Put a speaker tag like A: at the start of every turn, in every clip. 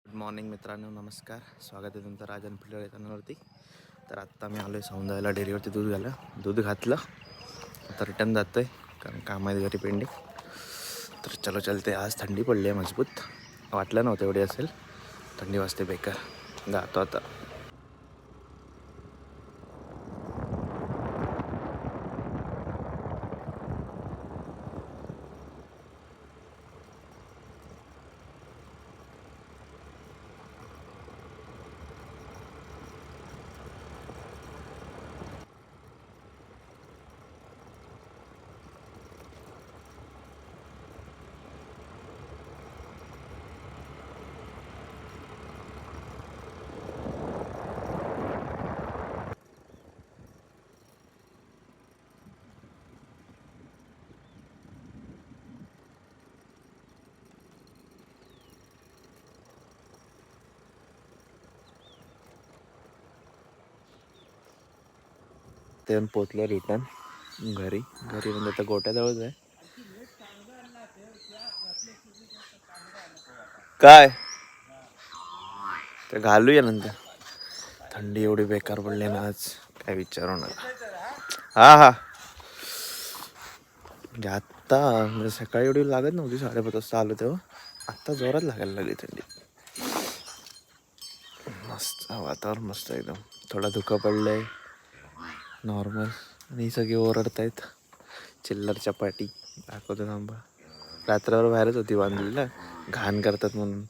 A: Good morning मित्रांनो, नमस्कार. स्वागत आहे तुमचं राजन फुले या चॅनलवरती. तर आत्ता मी आलो आहे सौंदायला डेअरीवरती दूध घातलं. आता रिटर्न जातो आहे कारण काम आहे घरी पेंडिंग. तर चलो चलते. आज थंडी पडली आहे मजबूत, वाटलं नव्हतं एवढी असेल. थंडी वाजते बेकार. जातो आता. ते पोचलो रिटर्न घरी म्हणजे आता गोट्याजवळच आहे. काय ते घालूया नंतर. थंडी एवढी बेकार पडली ना आज, काय विचारू नका. हा म्हणजे आत्ता म्हणजे सकाळी एवढी लागत नव्हती, 5:30 वाजता आलो तेव्हा. आत्ता जोरात लागायला लागली थंडी. मस्त वातावरण, मस्त एकदम. थोडा धुकं पडलंय नॉर्मल. आणि सगळे ओरडत आहेत. चिल्लर चपाटी दाखवतो थांबा. रात्रभर बाहेरच होती बांधलेला, घाण करतात म्हणून.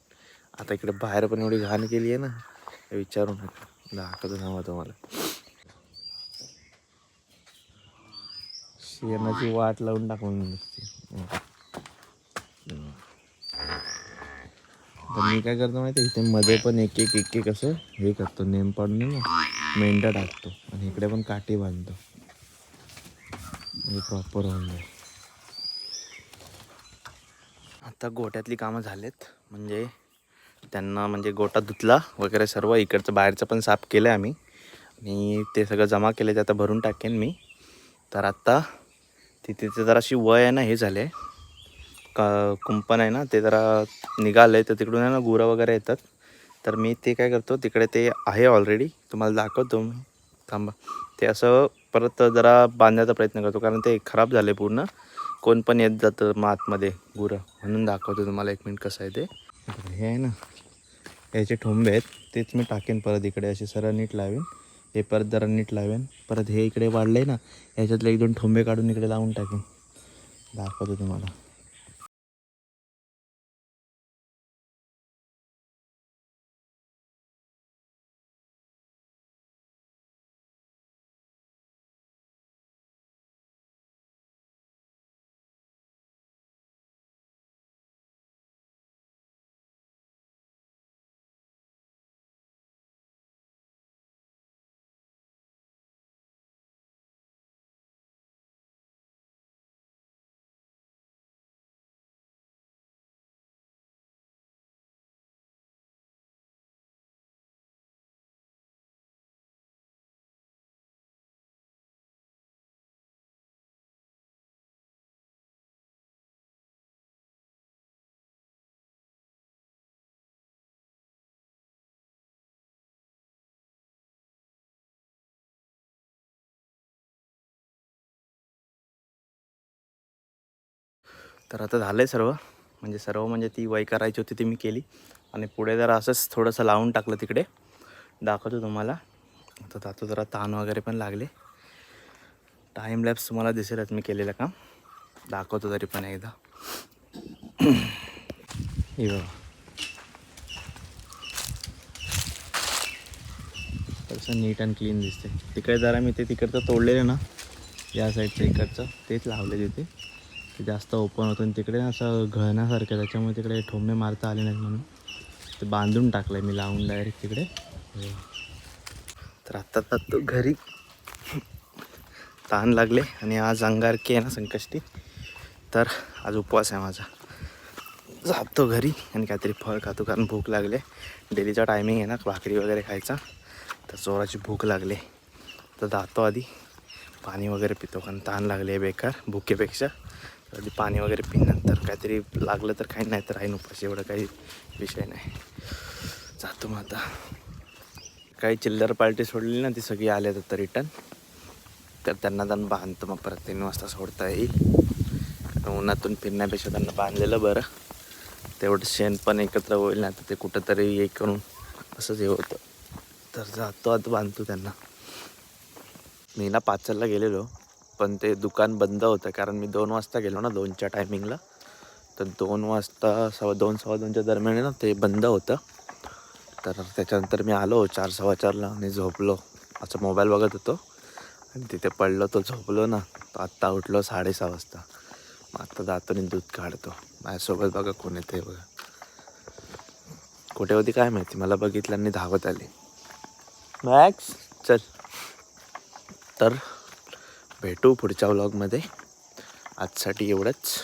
A: आता इकडे बाहेर पण एवढी घाण केली आहे ना, विचारू नका. दाखवतो थांबा तुम्हाला. शेणाची वाट लावून टाकून तर मी काय करतो माहिती, इथे मध्ये पण एक असं हे करतो, नेम पाडून ना मेंढा टाकतो आणि इकडे पण काठी बांधतो, म्हणजे प्रॉपर होऊन जाईल. आता गोट्यातली कामं झालेत, म्हणजे त्यांना म्हणजे गोटा धुतला वगैरे सर्व. इकडचं बाहेरचं पण साफ केलं आहे आम्ही आणि ते सगळं जमा केलं. ते आता भरून टाकेन मी. तर आत्ता तिथे जराशी वय आहे ना, हे झाले का कुंपण आहे ना, ते जरा निघालं आहे. तर तिकडून आहे ना गुरं वगैरे येतात. तर मी ते काय करतो, तिकडे ते आहे ऑलरेडी, तुम्हाला दाखवतो मी. थांबा. ते असं परत जरा बांधण्याचा प्रयत्न करतो, कारण ते खराब झाले पूर्ण. कोण पण येत जातं मग आतमध्ये गुरं, म्हणून दाखवतो तुम्हाला. 1 मिनिट कसं आहे ते. हे आहे ना, याचे ठोंबे आहेत, तेच मी टाकेन परत इकडे. असे सरळ नीट लावेन. हे परत जरा नीट लावेन. परत हे इकडे वाढलं आहे ना, याच्यातले 1-2 ठोंबे काढून इकडे लावून टाकेन. दाखवतो तुम्हाला. तर आता झालं आहे सर्व, म्हणजे ती वय करायची होती ती मी केली. आणि पुढे जरा असंच थोडंसं लावून टाकलं तिकडे. दाखवतो तुम्हाला. आता जातो, जरा ताण वगैरे पण लागले. टाईम लॅप्स तुम्हाला दिसेलच मी केलेलं काम. दाखवतो तरी पण एकदा. हे बघा, तसं नीट अँड क्लीन दिसते. तिकडे जरा मी ते तिकडचं तोडलेलं ना, या साईडचं इकडचं तेच लावले तिथे. ते जास्त ओपन होतं आणि तिकडे असं घळण्यासारखं, त्याच्यामुळे तिकडे ठोंबे मारता आले नाहीत म्हणून ते बांधून टाकलं आहे मी लावून डायरेक्ट तिकडे. तर आत्ता तो घरी तहान लागले आणि आज अंगारकी आहे ना, संकष्टी. तर आज उपवास आहे माझा. जातो घरी आणि काहीतरी फळ खातो, कारण भूक लागले. डेलीचा टायमिंग आहे ना भाकरी वगैरे खायचा, तर जोराची भूक लागले. तर जातो आधी पाणी वगैरे पितो, कारण तहान लागले बेकार भुकेपेक्षा. कधी पाणी वगैरे पिन, नंतर काहीतरी लागलं तर काही नाही तर राहीन उपाशी, एवढं काही विषय नाही. जातो मग आता. काही चिल्लर पार्टी सोडली ना ती सगळी आले आता रिटर्न, तर त्यांना बांधतो मग परत 3 वाजता सोडता येईल. उन्हातून फिरण्यापेक्षा त्यांना बांधलेलं बरं, तेवढं शेण पण एकत्र होईल ना, तर ते कुठंतरी हे करून असंच हे होतं. तर जातो आता बांधतो त्यांना. मी ना 5ला गेलेलो, पण ते दुकान बंद होतं, कारण मी 2 वाजता गेलो ना, 2च्या टायमिंगला. तर 2 वाजता 2:15च्या दरम्यान ना ते बंद होतं. तर त्याच्यानंतर मी आलो 4:15ला आणि झोपलो. असं मोबाईल बघत होतो आणि तिथे पडलो, तो झोपलो ना. तर आत्ता उठलो 6:30 वाजता. मग आत्ता जातो आणि दूध काढतो. माझ्यासोबत बघा कोण येते बघा. कुठे होती काय माहिती, मला बघितलं आणि धावत आली. मॅक्स चल. तर भेटू पुढच्या व्लॉगमध्ये. आजसाठी एवढंच.